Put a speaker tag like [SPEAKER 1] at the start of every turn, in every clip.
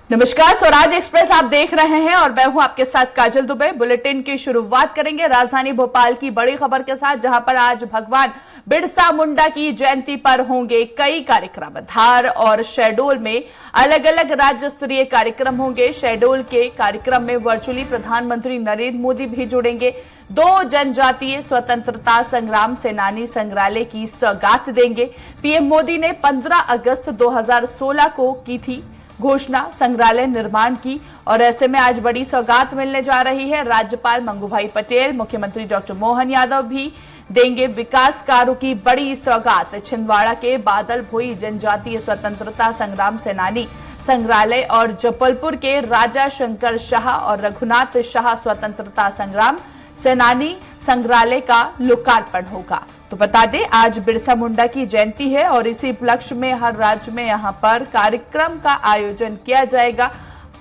[SPEAKER 1] नमस्कार, स्वराज एक्सप्रेस आप देख रहे हैं और मैं हूं आपके साथ काजल दुबे। बुलेटिन की शुरुआत करेंगे राजधानी भोपाल की बड़ी खबर के साथ, जहां पर आज भगवान बिरसा मुंडा की जयंती पर होंगे कई कार्यक्रम। धार और शहडोल में अलग अलग राज्य स्तरीय कार्यक्रम होंगे। शहडोल के कार्यक्रम में वर्चुअली प्रधानमंत्री नरेंद्र मोदी भी जुड़ेंगे। 2 जनजातीय स्वतंत्रता संग्राम सेनानी संग्रहालय की सौगात देंगे। पीएम मोदी ने 15 अगस्त 2016 को की थी घोषणा संग्रहालय निर्माण की, और ऐसे में आज बड़ी सौगात मिलने जा रही है। राज्यपाल मंगूभाई पटेल, मुख्यमंत्री डॉक्टर मोहन यादव भी देंगे विकास कार्यों की बड़ी सौगात। छिंदवाड़ा के बादल भोई जनजातीय स्वतंत्रता संग्राम सेनानी संग्रहालय और जबलपुर के राजा शंकर शाह और रघुनाथ शाह स्वतंत्रता संग्राम सेनानी संग्रहालय का लोकार्पण होगा। तो बता दें, आज बिरसा मुंडा की जयंती है और इसी उपलक्ष्य में हर राज्य में यहां पर कार्यक्रम का आयोजन किया जाएगा।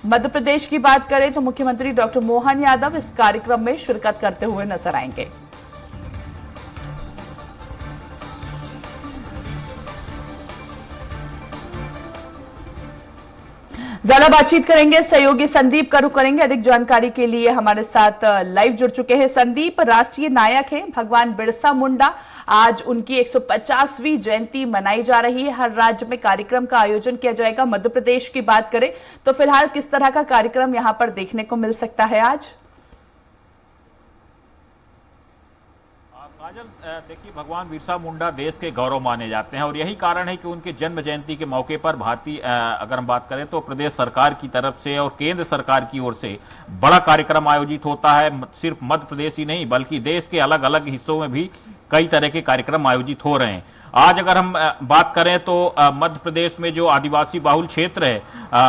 [SPEAKER 1] मध्य प्रदेश की बात करें तो मुख्यमंत्री डॉक्टर मोहन यादव इस कार्यक्रम में शिरकत करते हुए नजर आएंगे। ज्यादा बातचीत करेंगे, सहयोगी संदीप करू करेंगे। अधिक जानकारी के लिए हमारे साथ लाइव जुड़ चुके हैं संदीप। राष्ट्रीय नायक हैं भगवान बिरसा मुंडा, आज उनकी 150वीं जयंती मनाई जा रही है। हर राज्य में कार्यक्रम का आयोजन किया जाएगा। मध्य प्रदेश की बात करें तो फिलहाल किस तरह का कार्यक्रम यहां पर देखने को मिल सकता है आज?
[SPEAKER 2] काजल, देखिए, भगवान बिरसा मुंडा देश के गौरव माने जाते हैं और यही कारण है कि उनके जन्म जयंती के मौके पर अगर हम बात करें तो प्रदेश सरकार की तरफ से और केंद्र सरकार की ओर से बड़ा कार्यक्रम आयोजित होता है। सिर्फ मध्य प्रदेश ही नहीं बल्कि देश के अलग अलग हिस्सों में भी कई तरह के कार्यक्रम आयोजित हो रहे हैं। आज अगर हम बात करें तो मध्य प्रदेश में जो आदिवासी बाहुल क्षेत्र है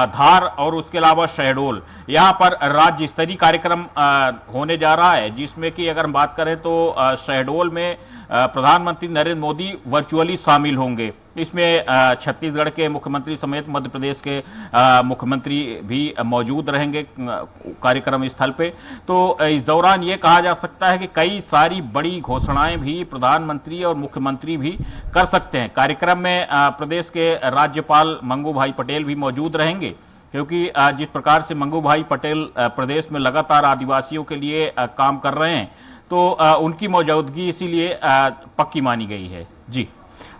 [SPEAKER 2] धार और उसके अलावा शहडोल, यहाँ पर राज्य स्तरीय कार्यक्रम होने जा रहा है, जिसमें कि अगर हम बात करें तो शहडोल में प्रधानमंत्री नरेंद्र मोदी वर्चुअली शामिल होंगे। इसमें छत्तीसगढ़ के मुख्यमंत्री समेत मध्य प्रदेश के मुख्यमंत्री भी मौजूद रहेंगे कार्यक्रम स्थल पे। तो इस दौरान ये कहा जा सकता है कि कई सारी बड़ी घोषणाएं भी प्रधानमंत्री और मुख्यमंत्री भी कर सकते हैं। कार्यक्रम में प्रदेश के राज्यपाल मंगूभाई पटेल भी मौजूद रहेंगे, क्योंकि जिस प्रकार से मंगूभाई पटेल प्रदेश में लगातार आदिवासियों के लिए काम कर रहे हैं, तो उनकी मौजूदगी इसीलिए पक्की मानी गई है। जी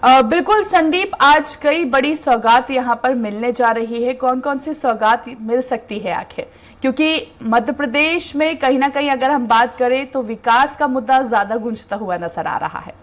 [SPEAKER 1] बिल्कुल संदीप, आज कई बड़ी सौगात यहां पर मिलने जा रही है। कौन कौन सी सौगात मिल सकती है आखिर? क्योंकि मध्य प्रदेश में कहीं ना कहीं अगर हम बात करें तो विकास का मुद्दा ज्यादा गूंजता हुआ नजर आ रहा है।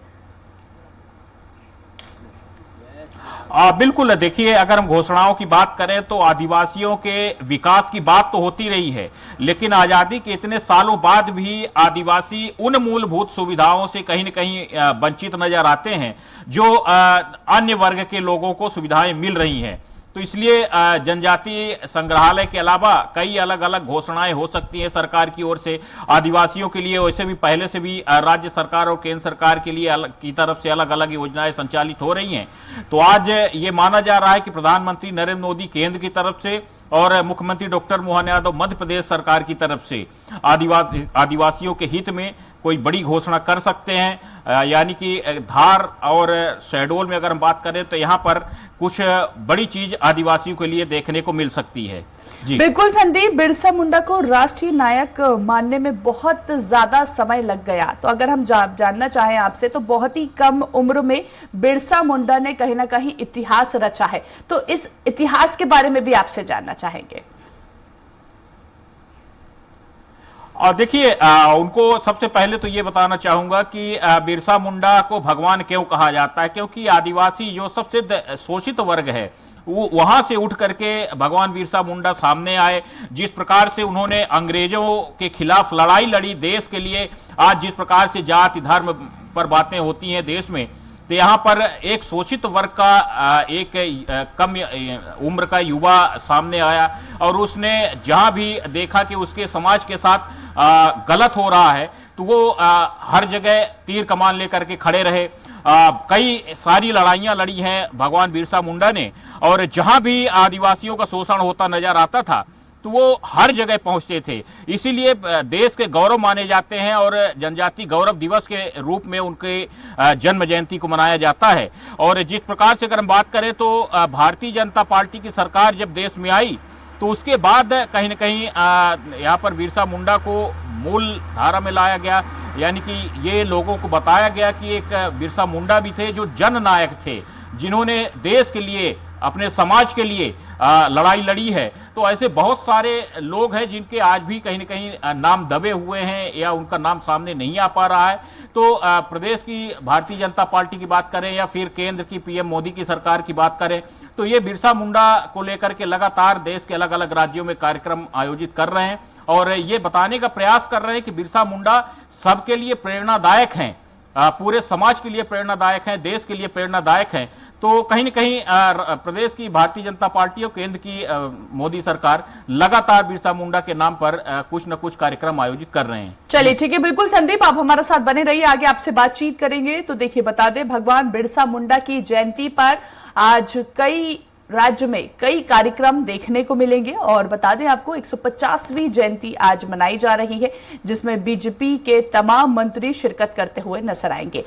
[SPEAKER 2] बिल्कुल, देखिए, अगर हम घोषणाओं की बात करें तो आदिवासियों के विकास की बात तो होती रही है, लेकिन आजादी के इतने सालों बाद भी आदिवासी उन मूलभूत सुविधाओं से कहीं न कहीं वंचित नजर आते हैं जो अन्य वर्ग के लोगों को सुविधाएं मिल रही हैं। तो इसलिए जनजातीय संग्रहालय के अलावा कई अलग अलग घोषणाएं हो सकती हैं सरकार की ओर से आदिवासियों के लिए। वैसे भी पहले से भी राज्य सरकार और केंद्र सरकार के लिए की तरफ से अलग अलग योजनाएं संचालित हो रही हैं। तो आज ये माना जा रहा है कि प्रधानमंत्री नरेंद्र मोदी केंद्र की तरफ से और मुख्यमंत्री डॉक्टर मोहन यादव मध्य प्रदेश सरकार की तरफ से आदिवासियों के हित में कोई बड़ी घोषणा कर सकते हैं। यानी कि धार और शहडोल में अगर हम बात करें तो यहाँ पर कुछ बड़ी चीज आदिवासियों के लिए देखने को मिल सकती है। जी
[SPEAKER 1] बिल्कुल संदीप, बिरसा मुंडा को राष्ट्रीय नायक मानने में बहुत ज्यादा समय लग गया। तो अगर हम जानना चाहें आपसे, तो बहुत ही कम उम्र में बिरसा मुंडा ने कहीं ना कहीं इतिहास रचा है, तो इस इतिहास के बारे में भी आपसे जानना चाहेंगे।
[SPEAKER 2] और देखिए, उनको सबसे पहले तो ये बताना चाहूंगा कि बिरसा मुंडा को भगवान क्यों कहा जाता है, क्योंकि आदिवासी जो सबसे शोषित वर्ग है वो वहां से उठ करके भगवान बिरसा मुंडा सामने आए। जिस प्रकार से उन्होंने अंग्रेजों के खिलाफ लड़ाई लड़ी देश के लिए, आज जिस प्रकार से जाति धर्म पर बातें होती हैं देश में, तो यहाँ पर एक शोषित वर्ग का एक कम उम्र का युवा सामने आया और उसने जहां भी देखा कि उसके समाज के साथ गलत हो रहा है, तो वो हर जगह तीर कमान लेकर के खड़े रहे। कई सारी लड़ाइयां लड़ी हैं भगवान बिरसा मुंडा ने, और जहां भी आदिवासियों का शोषण होता नजर आता था तो वो हर जगह पहुंचते थे। इसीलिए देश के गौरव माने जाते हैं और जनजातीय गौरव दिवस के रूप में उनके जन्म जयंती को मनाया जाता है। और जिस प्रकार से अगर हम बात करें तो भारतीय जनता पार्टी की सरकार जब देश में आई तो उसके बाद कहीं न कहीं यहाँ पर बिरसा मुंडा को मूल धारा में लाया गया, यानी कि ये लोगों को बताया गया कि एक बिरसा मुंडा भी थे जो जननायक थे, जिन्होंने देश के लिए, अपने समाज के लिए लड़ाई लड़ी है। तो ऐसे बहुत सारे लोग हैं जिनके आज भी कहीं न कहीं नाम दबे हुए हैं या उनका नाम सामने नहीं आ पा रहा है। तो प्रदेश की भारतीय जनता पार्टी की बात करें या फिर केंद्र की पीएम मोदी की सरकार की बात करें, तो ये बिरसा मुंडा को लेकर के लगातार देश के अलग अलग राज्यों में कार्यक्रम आयोजित कर रहे हैं और ये बताने का प्रयास कर रहे हैं कि बिरसा मुंडा सबके लिए प्रेरणादायक हैं, पूरे समाज के लिए प्रेरणादायक हैं, देश के लिए प्रेरणादायक हैं। तो कहीं न कहीं प्रदेश की भारतीय जनता पार्टी और केंद्र की मोदी सरकार लगातार बिरसा मुंडा के नाम पर कुछ न कुछ कार्यक्रम आयोजित कर रहे हैं।
[SPEAKER 1] चलिए ठीक है, बिल्कुल संदीप, आप हमारे साथ बने रहिए, आगे आपसे बातचीत करेंगे। तो देखिए, बता दें, भगवान बिरसा मुंडा की जयंती पर आज कई राज्य में कई कार्यक्रम देखने को मिलेंगे और बता दें आपको 150वीं जयंती आज मनाई जा रही है, जिसमें बीजेपी के तमाम मंत्री शिरकत करते हुए नजर आएंगे।